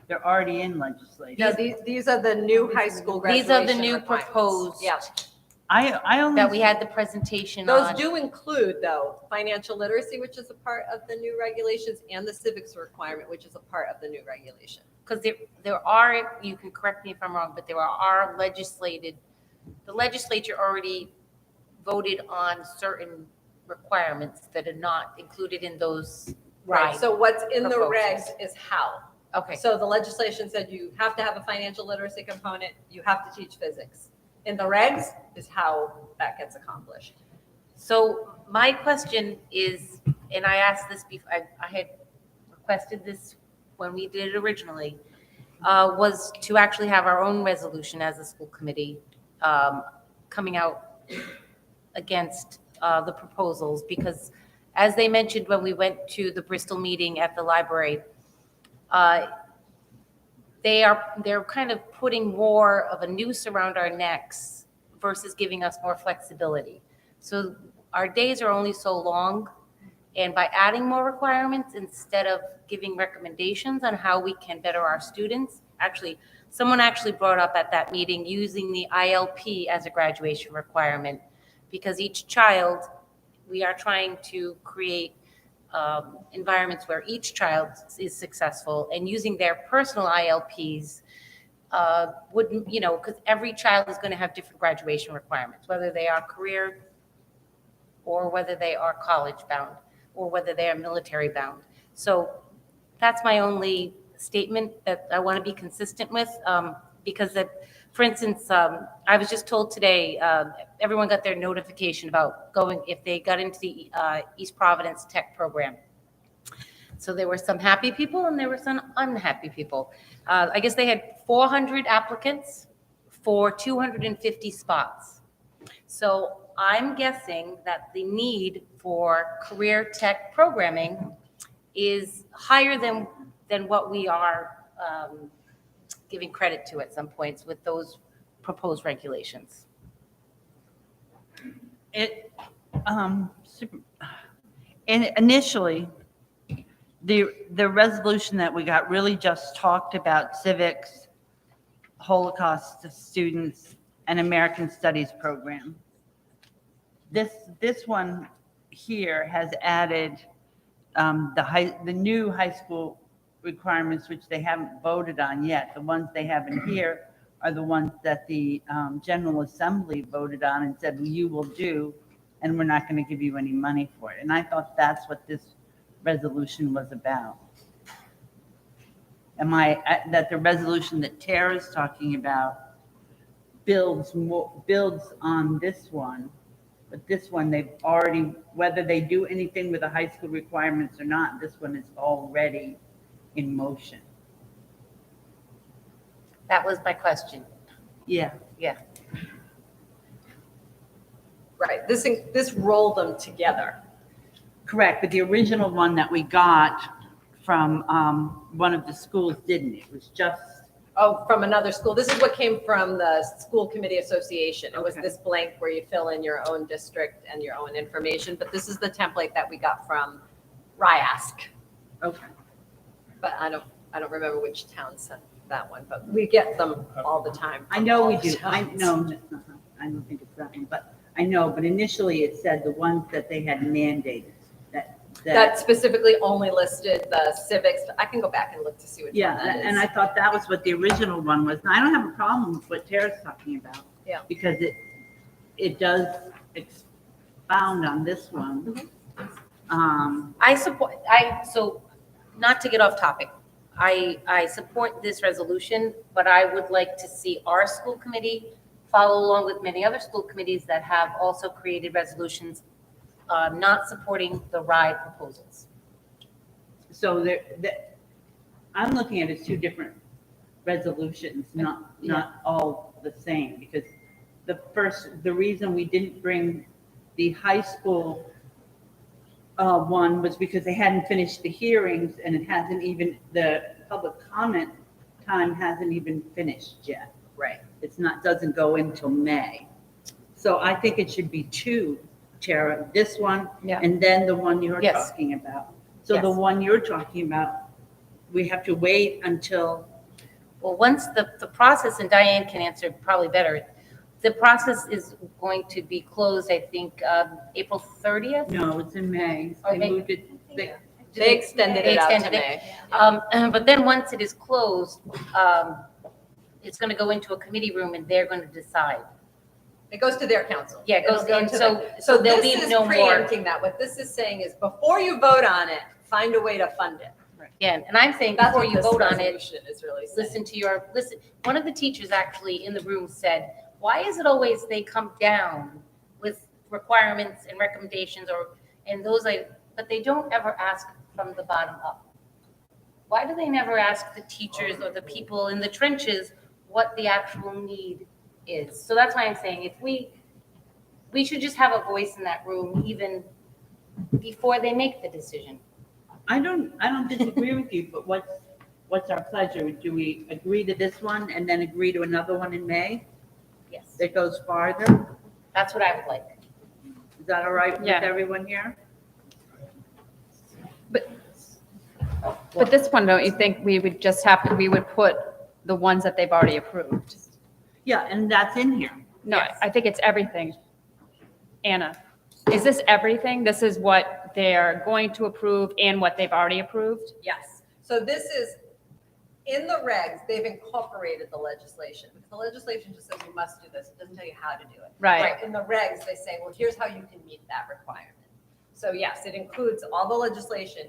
They're already in legislation. No, these are the new high school These graduation are the new requirements. proposed Yeah. I only. that we had the presentation Those on. do include, though, financial literacy, which is a part of the new regulations, and the civics requirement, which is a part of the new regulation. Because there are, you can correct me if I'm wrong, but there are the legislature already voted on certain requirements that are not included in those. Right, so what's in the regs Proposals. is how. Okay, So the legislation said you have to have a financial literacy component, you have to teach physics. In the regs is how that gets accomplished. so my question is, and I asked this before, I had requested this when we did it originally, was to actually have our own resolution as a school committee coming out against the proposals, because as they mentioned when we went to the Bristol meeting at the library, they're kind of putting more of a noose around our necks versus giving us more flexibility. So our days are only so long, and by adding more requirements instead of giving recommendations on how we can better our students, someone actually brought up at that meeting using the ILP as a graduation requirement, because each child, we are trying to create environments where each child is successful, and using their personal ILPs wouldn't, because every child is going to have different graduation requirements, whether they are career or whether they are college bound or whether they are military bound. So that's my only statement that I want to be consistent with, because for instance, I was just told today, everyone got their notification about going, if they got into the East Providence Tech program. So there were some happy people and there were some unhappy people. I guess they had 400 applicants for 250 spots. So I'm guessing that the need for career tech programming is higher than what we are giving credit to at some points with those proposed regulations. And initially, the resolution that we got really just talked about civics, Holocaust students, and American Studies program. This one here has added the new high school requirements, which they haven't voted on yet. The ones they have in here are the ones that the General Assembly voted on and said, well, you will do, and we're not going to give you any money for it. And I thought that's what this resolution was about. That the resolution that Tara's talking about builds on this one, but this one they've already, whether they do anything with the high school requirements or not, this one is already in motion. That was my question. Yeah. Yeah. Right, this rolled them together. Correct, but the original one that we got from one of the schools didn't. It was just Oh, from another school. This is what came from the school committee association. It was Okay. this blank where you fill in your own district and your own information, but this is the template that we got from RIASC. Okay. But I don't remember which town sent that one, but we get them all the time. I from know all we the do. I towns. know, that's not, I don't think it's that one, but I know, but initially it said the ones that they had mandated, That specifically only listed the civics. I can go back and look to see which one yeah, that is. and I thought that was what the original one was. And I don't have a problem with what Tara's talking about. Yeah. Because it does expound on this one. So not to get off topic, I support this resolution, but I would like to see our school committee follow along with many other school committees that have also created resolutions not supporting the RIDE proposals. So I'm looking at it as two different resolutions, not all the same, because the reason we didn't bring the high school one was because they hadn't finished the hearings and the public comment time hasn't even finished yet. Right. Doesn't go until May. So I think it should be two, Tara, this one Yeah. and then the one you're Yes. talking about. So the Yes. one you're talking about, we have to wait until, Well, once the process, and Diane can answer probably better, the process is going to be closed, I think, April 30th. no, it's in May. Oh, They May. moved it, They extended They it out to extended it. May. But then once it is closed, it's going to go into a committee room and they're going to decide. It goes to their council. Yeah, it goes It'll go in, to so- them. so there'll this be is no more- preempting that. What this is saying is before you vote on it, find a way to fund it. Yeah, and I'm saying That's before what you this vote on it, resolution is really saying. listen, one of the teachers actually in the room said, why is it always they come down with requirements and recommendations but they don't ever ask from the bottom up? Why do they never ask the teachers or the people in the trenches what the actual need is? So that's why I'm saying we should just have a voice in that room even before they make the decision. I don't disagree with you, but what's our pleasure? Do we agree to this one and then agree to another one in May Yes, that goes farther? that's what I would like. Is that all right with Yeah. everyone here? But this one, don't you think we would put the ones that they've already approved? Yeah, and that's in here. No, Yes. I think it's everything. Anna, is this everything? This is what they're going to approve and what they've already approved? Yes. So this is, in the regs, they've incorporated the legislation. Because the legislation just says you must do this. It doesn't tell you how to do it. Right. In the regs, they say, well, here's how you can meet that requirement. So yes, it includes all the legislation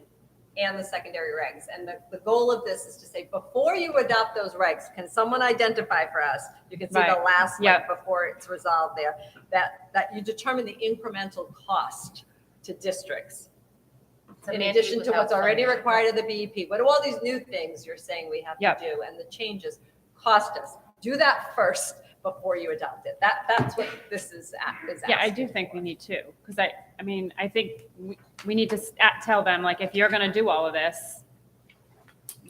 and the secondary regs. And the goal of this is to say, before you adopt those regs, can someone identify for us? You can see the Right. last, Yep. before it's resolved there, that you determine the incremental cost to districts. It's a In mandate addition to without what's already funding. required of the BEP, what do all these new things you're saying we have to Yep. do and the changes cost us? Do that first before you adopt it. That's what this is asking. Yeah, I do think we need to, because I think we need to tell them, like, if you're going to do all of this,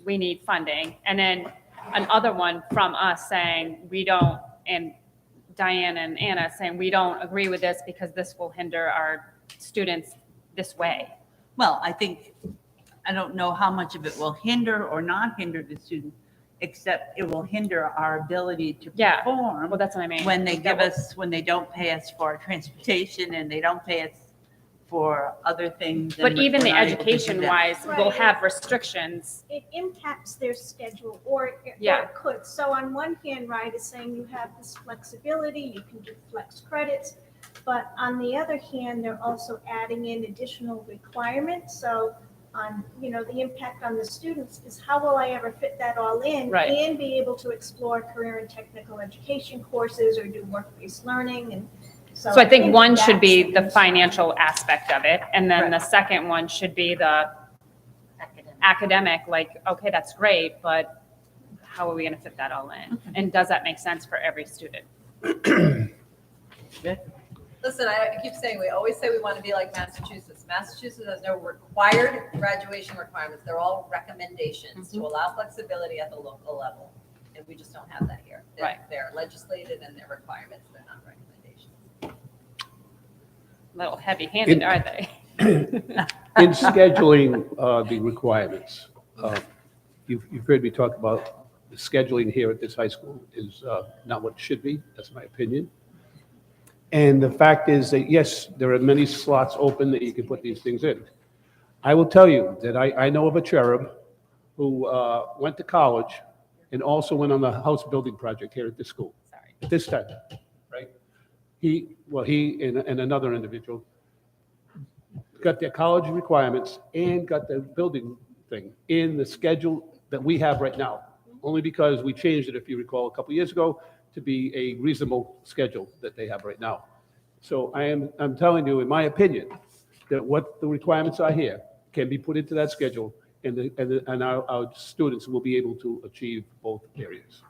we need funding. And then another one from us saying, we don't, and Diane and Anna saying, we don't agree with this because this will hinder our students this way. Well, I don't know how much of it will hinder or not hinder the students, except it will hinder our ability to Yeah. perform Well, that's what I mean. when they when they don't pay us for our transportation and they don't pay us for other things. and But even the we're not able to do that. education wise, we'll have restrictions. It impacts their schedule, or Yeah. it could. So on one hand, right, is saying you have this flexibility, you can do flex credits. But on the other hand, they're also adding in additional requirements. So on, the impact on the students is how will I ever fit that all in? Right. And be able to explore career and technical education courses or do work-based learning. And So I think one should be that's the concern. financial aspect of it. And then the second one should be the academic, like, okay, that's great, but how are we going to fit that all in? And does that make sense for every student? Listen, I keep saying, we always say we want to be like Massachusetts. Massachusetts has no required graduation requirements. They're all recommendations to allow flexibility at the local level. and we just don't have that here. Right. They're legislated and they're requirements, they're not recommendations. A little heavy-handed, are they? In scheduling the requirements, you've heard me talk about the scheduling here at this high school is not what it should be. That's my opinion. And the fact is that, yes, there are many slots open that you can put these things in. I will tell you that I know of a cherub who went to college and also went on the house building project here at this school. Sorry. At this time, right? He and another individual got their college requirements and got the building thing in the schedule that we have right now, only because we changed it, if you recall, a couple years ago to be a reasonable schedule that they have right now. So I'm telling you, in my opinion, that what the requirements are here can be put into that schedule, and our students will be able to achieve both areas.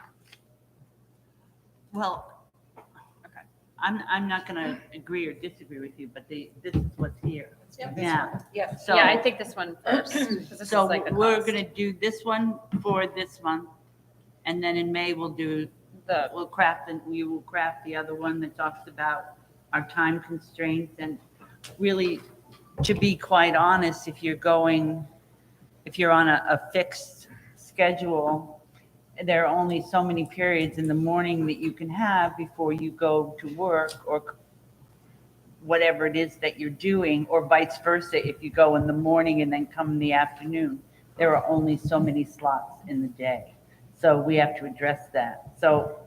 Well, okay, I'm not going to agree or disagree with you, but this is what's here. Yeah. Yeah. So, Yeah, I think this one first. 'cause this is so like the we're cost. going to do this one for this month, and then in May we'll craft the other one that talks about our time constraints. And really, to be quite honest, if you're on a fixed schedule, there are only so many periods in the morning that you can have before you go to work or whatever it is that you're doing, or vice versa. If you go in the morning and then come in the afternoon, there are only so many slots in the day. So we have to address that. So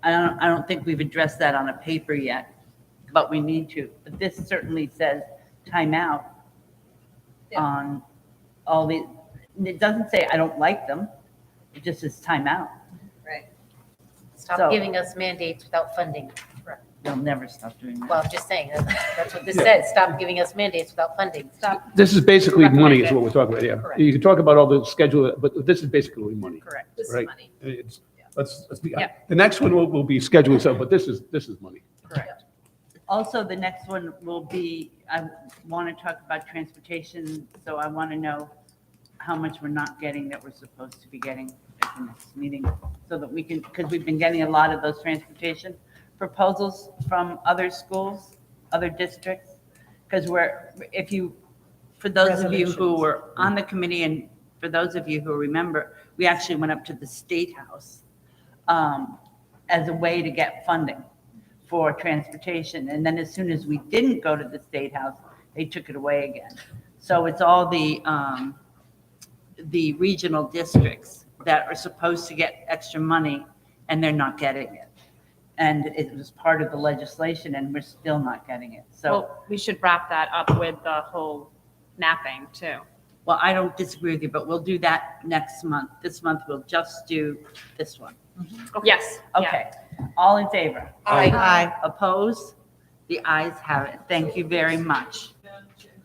I don't think we've addressed that on a paper yet, but we need to. But this certainly says timeout on all the, it doesn't say I don't like them. It just says timeout. Right. Stop So- giving us mandates without funding. They'll never stop doing that. Well, I'm just saying, that's what this says. Stop giving us mandates without funding. Stop. This is basically money is Recommended. what we're talking about here. Correct. You can talk about all the schedule, but this is basically money. Correct. This is Right. money. Let's be, Yeah. the next one will be scheduling stuff, but this is money. Correct. Also, the next one will be, I want to talk about transportation, so I want to know how much we're not getting that we're supposed to be getting at the next meeting, so that we can, because we've been getting a lot of those transportation proposals from other schools, other districts, because for those of you who were on the committee, and for those of you who remember, we actually went up to the State House as a way to get funding for transportation. And then as soon as we didn't go to the State House, they took it away again. So it's all the regional districts that are supposed to get extra money, and they're not getting it. And it was part of the legislation, and we're still not getting it. So, Well, we should wrap that up with the whole mapping too. well, I don't disagree with you, but we'll do that next month. This month, we'll just do this one. Yes. yeah. Okay. All in favor? Aye. Opposed? The ayes have it. Thank you very much.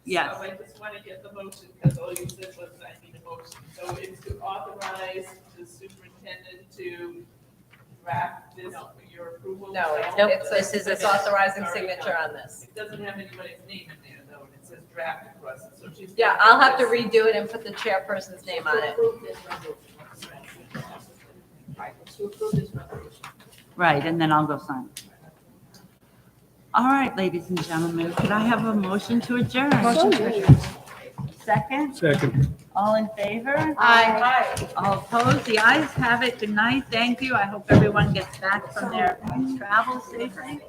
Yes. So I just want to get the motion, because all you said was I need a motion. So it's to authorize the superintendent to draft this for your approval? No, Nope, it's authorizing signature on this. It doesn't have anybody's name in there, though, and it says draft across it, so she's. Yeah, I'll have to redo it and put the chairperson's name on it. Right, to approve this resolution. Right, and then I'll go sign. All right, ladies and gentlemen, could I have a motion to adjourn? Second? Second. All in favor? Aye. All opposed? The ayes have it. Good night. Thank you. I hope everyone gets back from their travels safely.